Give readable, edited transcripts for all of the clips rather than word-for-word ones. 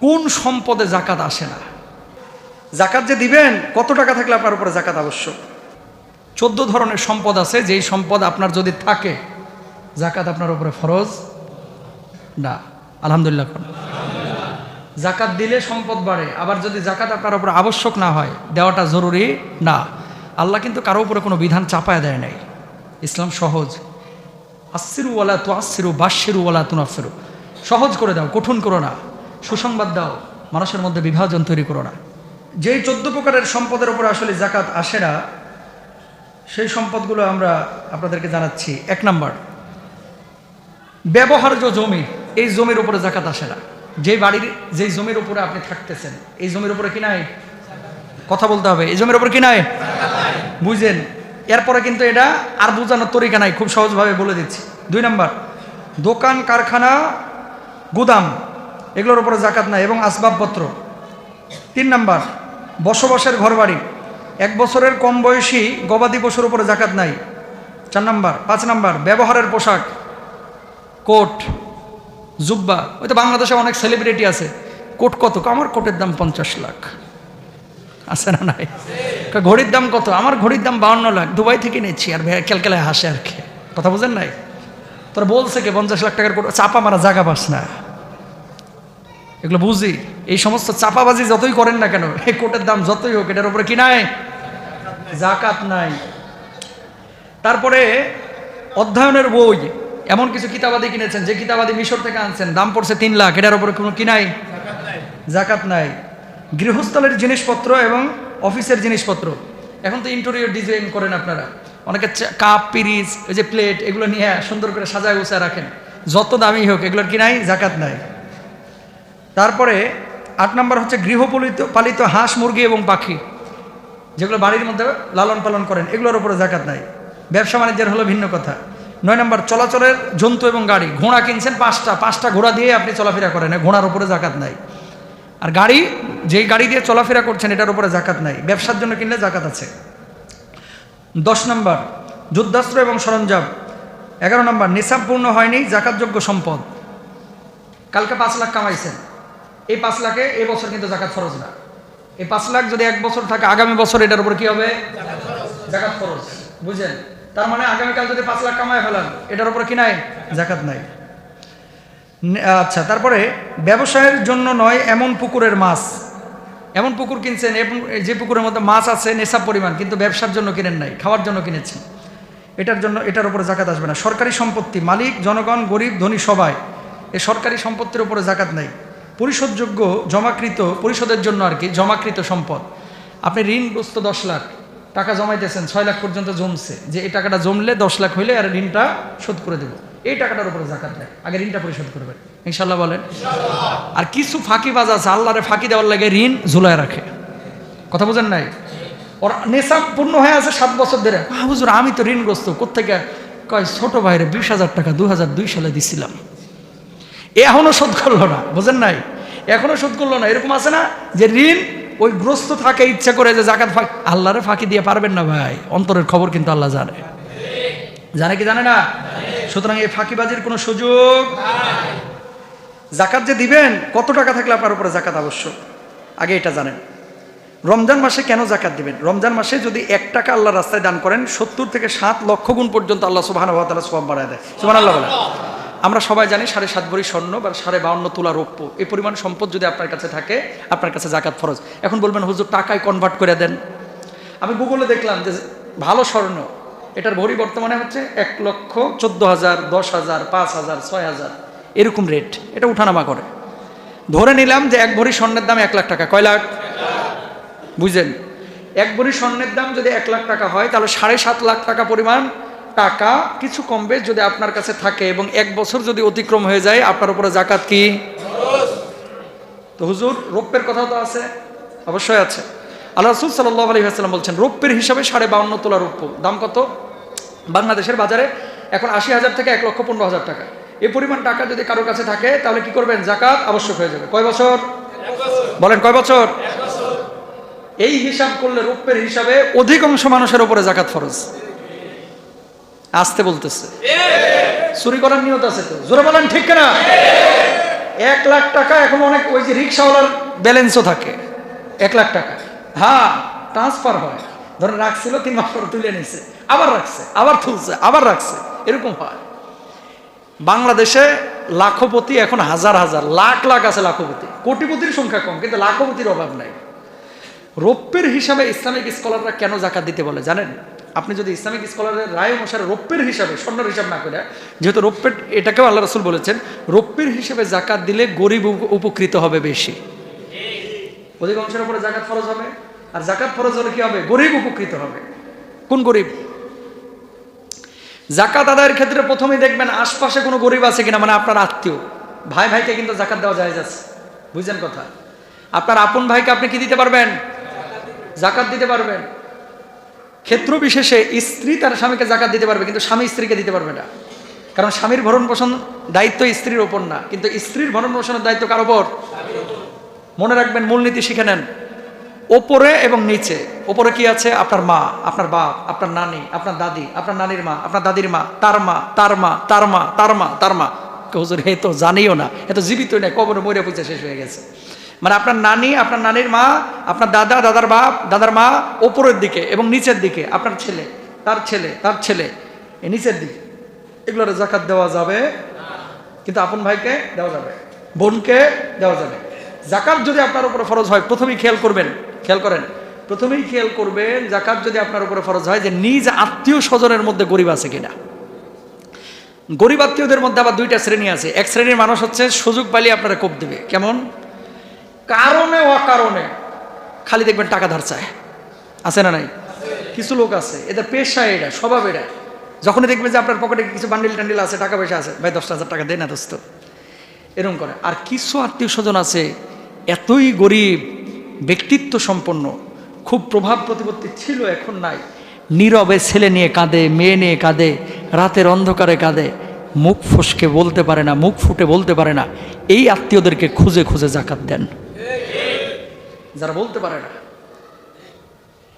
কোন সম্পদে জাকাত আসে না? জাকাত যে দিবেন, কত টাকা থাকলে আপনার উপরে জাকাত আবশ্যক? 14 ধরনের সম্পদ আছে, যেই সম্পদ আপনার যদি থাকে জাকাত আপনার উপরে ফরজ না। আলহামদুলিল্লাহ। জাকাত দিলে সম্পদ বাড়ে, আবার যদি জাকাত আপনার উপরে আবশ্যক না হয় দেওয়াটা জরুরি না। আল্লাহ কিন্তু কারো উপরে কোনো বিধান চাপায় দেয় নাই। ইসলাম সহজ। আssiru ওয়ালা তুআssiru বাশশিরু ওয়ালা তুনাফফিরু। সহজ করে দাও, কঠিন করো না। সুসংবাদ দাও, মানুষের মধ্যে বিভাজন তৈরি করো না। যেই 14 প্রকারের সম্পদের উপরে আসলে জাকাত আসে না, সেই সম্পদগুলো আমরা আপনাদেরকে জানাচ্ছি। 1 নাম্বার, ব্যবহার্য জমি। এই জমির উপরে জাকাত আসে না। যেই জমির উপরে আপনি থাকতেছেন, এই জমির উপরে কি নাই? কথা বলতে হবে, এই জমির উপরে কি নাই? বুঝেন? এরপরে কিন্তু এটা আর বোঝানোর তরিকা নাই, খুব সহজভাবে বলে দিচ্ছি। 2 নাম্বার, দোকান, কারখানা, গুদাম, এগুলোর উপরে জাকাত নাই, এবং আসবাবপত্র। 3 নাম্বার, বসবাসের ঘরবাড়ি। 1 বছরের কম বয়সী গবাদি পশুর উপরে জাকাত নাই। 4 নাম্বার। 5 নাম্বার, ব্যবহারের পোশাক, কোট, জুব্বা। ওই তো বাংলাদেশে অনেক সেলিব্রিটি আছে, কোট কত? আমার কোটের দাম 50 লাখ। আছে না নাই? ঘড়ির দাম কত? আমার ঘড়ির দাম 52 লাখ, দুবাই থেকে নিচ্ছি। আর ক্যালকালায় হাসে আর কি। কথা বুঝেন নাই? তোরা বলছে কে 50 লাখ টাকার কোট? চাপা মারা, জায়গা পাস না। এগুলো বুঝি। এই সমস্ত চাপাবাজি যতই করেন না কেন, এই কোটের দাম যতই হোক, এটার উপরে কি নাই? জাকাত নাই। তারপরে অধ্যয়নের বই, এমন কিছু কিতাবাদি কিনেছেন যে কিতাবাদি মিশর থেকে আনছেন, দাম পড়ছে 3 লাখ, এটার উপরে কোনো কি নাই? জাকাত নাই। গৃহস্থলের জিনিসপত্র এবং অফিসের জিনিসপত্র। এখন তো ইন্টেরিয়র ডিজাইন করেন আপনারা, অনেকে কাপ, পিরিচ, ওই যে প্লেট, এগুলো নিয়ে সুন্দর করে সাজায় গুছায় রাখেন, যত দামি হোক, এগুলোর কি নাই? জাকাত নাই। তারপরে 8 নম্বর হচ্ছে গৃহপালিত হাঁস, মুরগি এবং পাখি, যেগুলো বাড়ির মধ্যে লালন পালন করেন, এগুলোর উপরে জাকাত নাই। ব্যবসা বাণিজ্যের হলো ভিন্ন কথা। 9 নম্বর, চলাচলের জন্তু এবং গাড়ি। ঘোড়া কিনছেন 5টা ঘোড়া দিয়ে আপনি চলাফেরা করেন, ঘোড়ার উপরে জাকাত নাই। আর গাড়ি, যেই গাড়ি দিয়ে চলাফেরা করছেন, এটার উপরে জাকাত নাই। ব্যবসার জন্য কিনলে জাকাত আছে। 10 নম্বর, যুদ্ধাস্ত্র এবং সরঞ্জাম। 11 নম্বর, নিসাব পূর্ণ হয়নি জাকাতযোগ্য সম্পদ। কালকে 5 লাখ কামাইছেন, এই 5 লাখে এই বছর কিন্তু জাকাত ফরজ না। এই 5 লাখ যদি 1 বছর থাকে, আগামী বছর এটার উপর কি হবে? জাকাত ফরজ। বুঝেন? তার মানে আগামীকাল যদি 5 লাখ কামায় ফেলান, এটার উপর কি নাই? জাকাত নাই। আচ্ছা, তারপরে ব্যবসায়ের জন্য নয় এমন পুকুরের মাছ। এমন পুকুর কিনছেন, এবং যে পুকুরের মধ্যে মাছ আছে নেশাব পরিমাণ, কিন্তু ব্যবসার জন্য কিনেন নাই, খাওয়ার জন্য কিনেছেন, এটার উপরে জাকাত আসবে না। সরকারি সম্পত্তি, মালিক, জনগণ, গরিব, ধনী সবাই, এই সরকারি সম্পত্তির উপরে জাকাত নাই। পরিশোধযোগ্য, জমাকৃত, পরিশোধের জন্য আর কি, জমাকৃত সম্পদ। আপনি ঋণগ্রস্ত 10 লাখ টাকা জমাইতেছেন, 6 লাখ পর্যন্ত জমছে, যে এই টাকাটা জমলে 10 লাখ হইলে আর ঋণটা শোধ করে দেবো, এই টাকাটার উপরে জাকাত নেই। আগে ঋণটা পরিশোধ করবেন, ইনশাল্লাহ বলেন। আর কিছু ফাঁকিবাজ আছে, আল্লাহরে ফাঁকি দেওয়ার লাগে ঋণ ঝুলায় রাখে। কথা বুঝেন নাই? ওর নেশাব পূর্ণ হয়ে আছে 7 বছর ধরে। হুজুর আমি তো ঋণগ্রস্ত। কোত্থেকে? কয় ছোট ভাইরে 20,000 টাকা 2002 সালে দিছিলাম, এখনো শোধ করলো না। বুঝেন নাই? এখনো শোধ করলো না। এরকম আছে না যে ঋণ ওই গ্রস্ত থাকে, ইচ্ছা করে যে জাকাত ফাঁকি। আল্লাহরে ফাঁকি দিয়ে পারবেন না ভাই, অন্তরের খবর কিন্তু আল্লাহ জানে। জানে কি জানে না? সুতরাং এই ফাঁকিবাজির কোনো সুযোগ নাই। জাকাত যে দিবেন, কত টাকা থাকলে আপনার উপরে জাকাত আবশ্যক, আগে এটা জানেন। রমজান মাসে কেন জাকাত দিবেন? রমজান মাসে যদি 1 টাকা আল্লাহর রাস্তায় দান করেন, 70 থেকে 7 লক্ষ গুণ পর্যন্ত আল্লাহ সুবহানাহু ওয়া তাআলা সওয়াব বাড়ায় দেয়। সুবহানাল্লাহ বলেন। আমরা সবাই জানি 7.5 ভরি স্বর্ণ বা 52.5 তোলা রৌপ্য, এই পরিমাণ সম্পদ যদি আপনার কাছে থাকে, আপনার কাছে জাকাত ফরজ। এখন বলবেন হুজুর টাকায় কনভার্ট করে দেন। আমি গুগলে দেখলাম যে ভালো স্বর্ণ, এটার ভরি বর্তমানে হচ্ছে 1,14,000, 10,000, 5,000, 6,000 এরকম রেট, এটা উঠানামা করে। ধরে নিলাম যে 1 ভরি স্বর্ণের দাম 1 লাখ টাকা। কয় লাখ? বুঝলেন? 1 ভরি স্বর্ণের দাম যদি 1 লাখ টাকা হয়, তাহলে 7.5 লাখ টাকা পরিমাণ টাকা কিছু কম বেশ যদি আপনার কাছে থাকে, এবং 1 বছর যদি অতিক্রম হয়ে যায়, আপনার উপরে জাকাত কি? তো হুজুর রৌপ্যের কথা তো আছে, অবশ্যই আছে। আল্লাহ রাসূল সাল্লাল্লাহু আলাইহি ওয়াসাল্লাম বলছেন, রৌপ্যের হিসাবে 52.5 তোলা রৌপ্য দাম কত? বাংলাদেশের বাজারে এখন 80,000 থেকে 1,15,000 টাকা। এই পরিমাণ টাকা যদি কারোর কাছে থাকে, তাহলে কি করবেন? জাকাত আবশ্যক হয়ে যাবে। কয় বছর? 1 বছর। বলেন কয় বছর? 1 বছর। এই হিসাব করলে রৌপ্যের হিসাবে অধিকাংশ মানুষের উপরে জাকাত ফরজ। আসতে বলতেছে, চুরি করার নিয়ত আছে তো? জোরে বলেন ঠিক কিনা? 1,00,000 টাকা এখন অনেক ওই যে রিক্সাওয়ালার ব্যালেন্সও থাকে 1,00,000 টাকা, হ্যাঁ ট্রান্সফার হয়, ধরেন রাখছিল 3 মাস পরে তুলে নিছে, আবার রাখছে, আবার তুলছে, আবার রাখছে, এরকম হয়। বাংলাদেশে লাখপতি এখন হাজার হাজার লাখ লাখ আছে, লাখপতি, কোটিপতির সংখ্যা কম কিন্তু লাখপতির অভাব নাই। রৌপ্যের হিসাবে ইসলামিক স্কলাররা কেন জাকাত দিতে বলে জানেন? আপনি যদি ইসলামিক স্কলারের রায় অনুসারে রৌপ্যের হিসাবে, স্বর্ণের হিসাব না করে, যেহেতু রৌপ্যের, এটাকেও আল্লাহ রাসূল বলেছেন রৌপ্যের হিসেবে জাকাত দিলে গরিব উপকৃত হবে বেশি, অধিকাংশের উপরে জাকাত ফরজ হবে, আর জাকাত ফরজ হলে কি হবে? গরিব উপকৃত হবে। কোন গরিব? জাকাত আদায়ের ক্ষেত্রে প্রথমেই দেখবেন আশপাশে কোনো গরিব আছে কিনা, মানে আপনার আত্মীয় ভাই ভাইকে কিন্তু জাকাত দেওয়া জায়েজ আছে, বুঝছেন কথা? আপনার আপন ভাইকে আপনি কি দিতে পারবেন? জাকাত দিতে পারবেন। ক্ষেত্র বিশেষে স্ত্রী তার স্বামীকে জাকাত দিতে পারবে, কিন্তু স্বামী স্ত্রীকে দিতে পারবে না, কারণ স্বামীর ভরণ পোষণ দায়িত্ব স্ত্রীর ওপর না, কিন্তু স্ত্রীর ভরণ পোষণের দায়িত্ব কার ওপর? মনে রাখবেন, মূলনীতি শিখে নেন। ওপরে এবং নিচে। ওপরে কি আছে? আপনার মা, আপনার বাপ, আপনার নানি, আপনার দাদি, আপনার নানির মা, আপনার দাদির মা, তার মা, তার মা, তার মা, তার মা, তার মা। হুজুর হে তো জানিও না, এ তো জীবিত নেই, কবরে মরে পৌঁছে শেষ হয়ে গেছে। মানে আপনার নানি, আপনার নানির মা, আপনার দাদা, দাদার বাপ, দাদার মা, ওপরের দিকে এবং নিচের দিকে আপনার ছেলে, তার ছেলে, তার ছেলে, এই নিচের দিকে, এগুলোর জাকাত দেওয়া যাবে, কিন্তু আপন ভাইকে দেওয়া যাবে, বোনকে দেওয়া যাবে। জাকাত যদি আপনার উপরে ফরজ হয়, প্রথমেই খেয়াল করবেন, খেয়াল করেন, প্রথমেই খেয়াল করবেন জাকাত যদি আপনার উপরে ফরজ হয় যে নিজ আত্মীয় স্বজনের মধ্যে গরিব আছে কিনা। গরিব আত্মীয়দের মধ্যে আবার দুইটা শ্রেণী আছে। এক শ্রেণীর মানুষ হচ্ছে সুযোগ পাইলে আপনারা কোপ দেবে, কেমন? কারণে অকারণে খালি দেখবেন টাকা ধার চায়, আছে না নাই? কিছু লোক আছে, এদের পেশা এটা, স্বভাব এটা। যখনই দেখবেন যে আপনার পকেটে কিছু বান্ডিল টান্ডিল আছে, টাকা পয়সা আছে, ভাই 10,000 টাকা দেয় না দোস্ত, এরকম করে। আর কিছু আত্মীয় স্বজন আছে এতই গরিব, ব্যক্তিত্ব সম্পন্ন, খুব প্রভাব প্রতিপত্তি ছিল, এখন নাই, নীরবে ছেলে নিয়ে কাঁদে, মেয়ে নিয়ে কাঁদে, রাতের অন্ধকারে কাঁদে, মুখ ফসকে বলতে পারে না, মুখ ফুটে বলতে পারে না। এই আত্মীয়দেরকে খুঁজে খুঁজে জাকাত দেন, যারা বলতে পারে না,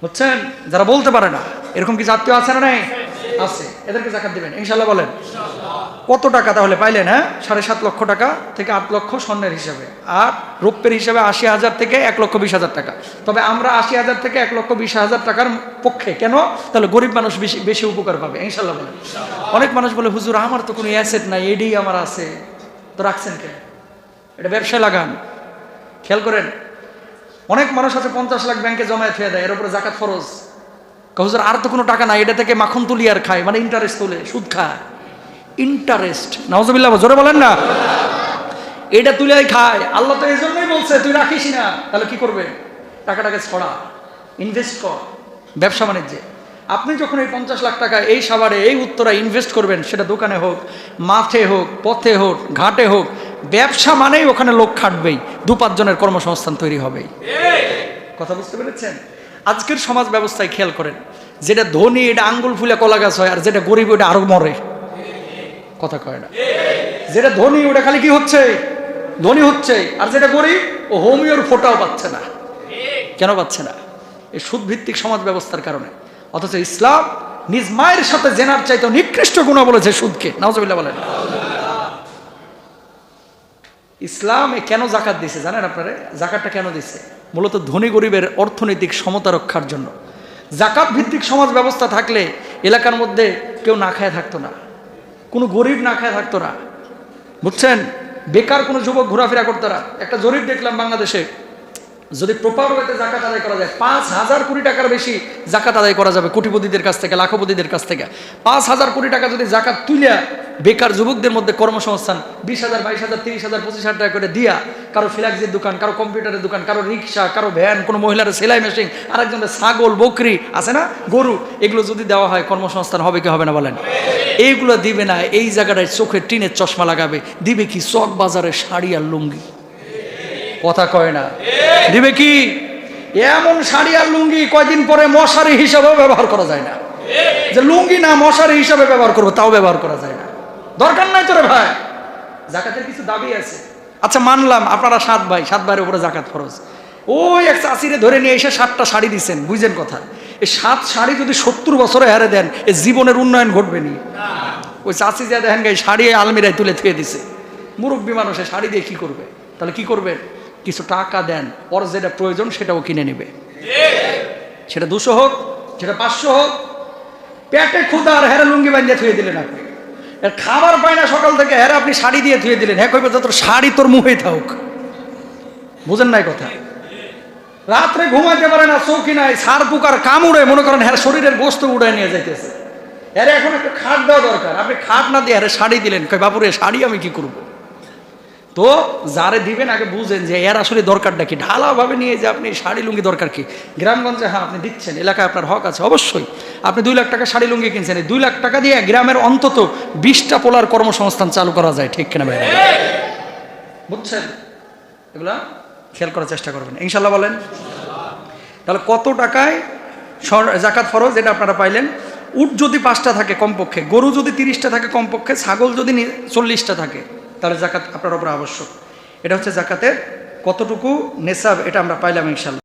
বুঝছেন? যারা বলতে পারে না, এরকম কিছু আত্মীয় আছে না? নাই আছে, এদেরকে জাকাত দিবেন ইনশাল্লাহ। বলেন কত টাকা তাহলে পাইলেন? হ্যাঁ, 7.5 লক্ষ টাকা থেকে 8 লক্ষ স্বর্ণের হিসাবে, আর রৌপ্যের হিসাবে 80,000 থেকে 1,20,000 টাকা। তবে আমরা 80,000 থেকে 1,20,000 টাকার পক্ষে। কেন? তাহলে গরিব মানুষ বেশি বেশি উপকার পাবে ইনশাল্লাহ। বলেন অনেক মানুষ বলে হুজুর আমার তো কোনো অ্যাসেট নাই, এডি আমার আছে, তো রাখছেন কেন? এটা ব্যবসায় লাগান। খেয়াল করেন, অনেক মানুষ আছে 50 লাখ ব্যাংকে জমায়ে থুয়ে দেয়, এর উপরে জাকাত ফরজ। হুজুর আর তো কোনো টাকা নাই, এটা থেকে মাখন তুলি আর খায়, মানে ইন্টারেস্ট তুলে, সুদ খায়, ইন্টারেস্ট, নাউজুবিল্লাহ, জোরে বলেন না, এটা তুলে খায়। আল্লাহ তো এই জন্যই বলছে তুই রাখিস না, তাহলে কি করবে? টাকাটাকে ছড়া, ইনভেস্ট কর ব্যবসা বাণিজ্যে। আপনি যখন এই 50 লাখ টাকা এই সাভারে, এই উত্তরায় ইনভেস্ট করবেন, সেটা দোকানে হোক, মাঠে হোক, পথে হোক, ঘাটে হোক, ব্যবসা মানেই ওখানে লোক খাটবেই, 2-5 জনের কর্মসংস্থান তৈরি হবেই। কথা বুঝতে পেরেছেন? আজকের সমাজ ব্যবস্থায় খেয়াল করেন, যেটা ধনী এটা আঙ্গুল ফুলে কলা গাছ হয়, আর যেটা গরিব ওটা আরো মরে, কথা কয় না। যেটা ধনী ওটা খালি কি হচ্ছে? ধনী হচ্ছে, আর যেটা গরিব ও হোমিওর ফোটাও পাচ্ছে না। কেন পাচ্ছে না? এই সুদভিত্তিক সমাজ ব্যবস্থার কারণে। অথচ ইসলাম নিজ মায়ের সাথে জেনার চাইতে নিকৃষ্ট গুণ বলেছে সুদকে, নাউজুবিল্লাহ বলেন। ইসলামে কেন জাকাত দিছে জানেন আপনারা? জাকাতটা কেন দিছে? মূলত ধনী গরিবের অর্থনৈতিক সমতা রক্ষার জন্য। জাকাত ভিত্তিক সমাজ ব্যবস্থা থাকলে এলাকার মধ্যে কেউ না খায় থাকতো না, কোনো গরিব না খায় থাকতো না, বুঝছেন? বেকার কোনো যুবক ঘোরাফেরা করতো না। একটা জরিপ দেখলাম বাংলাদেশে, যদি প্রপার ওয়েতে জাকাত আদায় করা যায় 5,000 কোটি টাকার বেশি জাকাত আদায় করা যাবে কোটিপতিদের কাছ থেকে, লাখপতিদের কাছ থেকে। 5,000 কোটি টাকা যদি জাকাত তুলিয়া বেকার যুবকদের মধ্যে কর্মসংস্থান 20,000, 22,000, 30,000, 25,000 টাকা করে দিয়া, কারো ফ্ল্যাক্সের দোকান, কারো কম্পিউটারের দোকান, কারো রিক্সা, কারো ভ্যান, কোনো মহিলার সেলাই মেশিন, আরেকজনের ছাগল, বকরি আছে না, গরু, এগুলো যদি দেওয়া হয় কর্মসংস্থান হবে কি হবে না বলেন? এইগুলো দিবে না, এই জায়গাটায় চোখে টিনের চশমা লাগাবে, দিবে কি? চক বাজারে শাড়ি আর লুঙ্গি, কথা কয় না, দিবে কি? এমন শাড়ি আর লুঙ্গি কয়দিন পরে মশারি হিসাবেও ব্যবহার করা যায় না। যে লুঙ্গি না মশারি হিসাবে ব্যবহার করবো, তাও ব্যবহার করা যায় না। দরকার নাই তোরে ভাই, জাকাতের কিছু দাবি আছে। আচ্ছা মানলাম আপনারা 7 ভাই, 7 ভাইয়ের উপরে জাকাত ফরজ। ওই এক চাষিরে ধরে নিয়ে এসে 7টা শাড়ি দিচ্ছেন, বুঝছেন কথা? এই 7 শাড়ি যদি 70 বছরে হারে দেন, এই জীবনের উন্নয়ন ঘটবে নি। ওই চাষি যা দেখেন গাই শাড়ি আলমিরায় তুলে থুয়ে দিছে, মুরব্বী মানুষে শাড়ি দিয়ে কী করবে? তাহলে কি করবেন? কিছু টাকা দেন, ওর যেটা প্রয়োজন সেটাও কিনে নেবে, সেটা 200 হোক, সেটা 500 হোক। পেটে ক্ষুধা আর হেরা লুঙ্গি বাঁধিয়ে থুয়ে দিলেন আপনি, এর খাবার পায় না সকাল থেকে, হেরা আপনি শাড়ি দিয়ে থুয়ে দিলেন। হ্যাঁ কইবে তোর শাড়ি তোর মুখেই থাকুক। বুঝেন নাই কথা? রাত্রে ঘুমাইতে পারে না, চৌকি নাই, সার পোকার কামড়ে মনে করেন হ্যাঁ শরীরের গোস্ত উড়ায় নিয়ে যাইতেছে। এর এখন একটা খাট দেওয়া দরকার, আপনি খাট না দিয়ে হ্যাঁ শাড়ি দিলেন। কই বাপুরে শাড়ি আমি কি করব? তো যারে দিবেন আগে বুঝেন যে এর আসলে দরকারটা কি। ঢালাভাবে নিয়ে যে আপনি শাড়ি লুঙ্গি দরকার কি? গ্রামগঞ্জে হ্যাঁ আপনি দিচ্ছেন, এলাকায় আপনার হক আছে অবশ্যই। আপনি 2 লাখ টাকা শাড়ি লুঙ্গি কিনছেন, এই 2 লাখ টাকা দিয়ে গ্রামের অন্তত 20টা পোলার কর্মসংস্থান চালু করা যায়, ঠিক কিনা ভাই? বুঝছেন? এগুলা খেয়াল করার চেষ্টা করবেন ইনশাল্লাহ। বলেন তাহলে কত টাকায় যাকাত ফরজ? এটা আপনারা পাইলেন। উট যদি 5টা থাকে কমপক্ষে, গরু যদি 30টা থাকে কমপক্ষে, ছাগল যদি 40টা থাকে, তাহলে যাকাত আপনার উপর আবশ্যক। এটা হচ্ছে যাকাতের কতটুকু নেসাব, এটা আমরা পাইলাম ইনশাল্লাহ।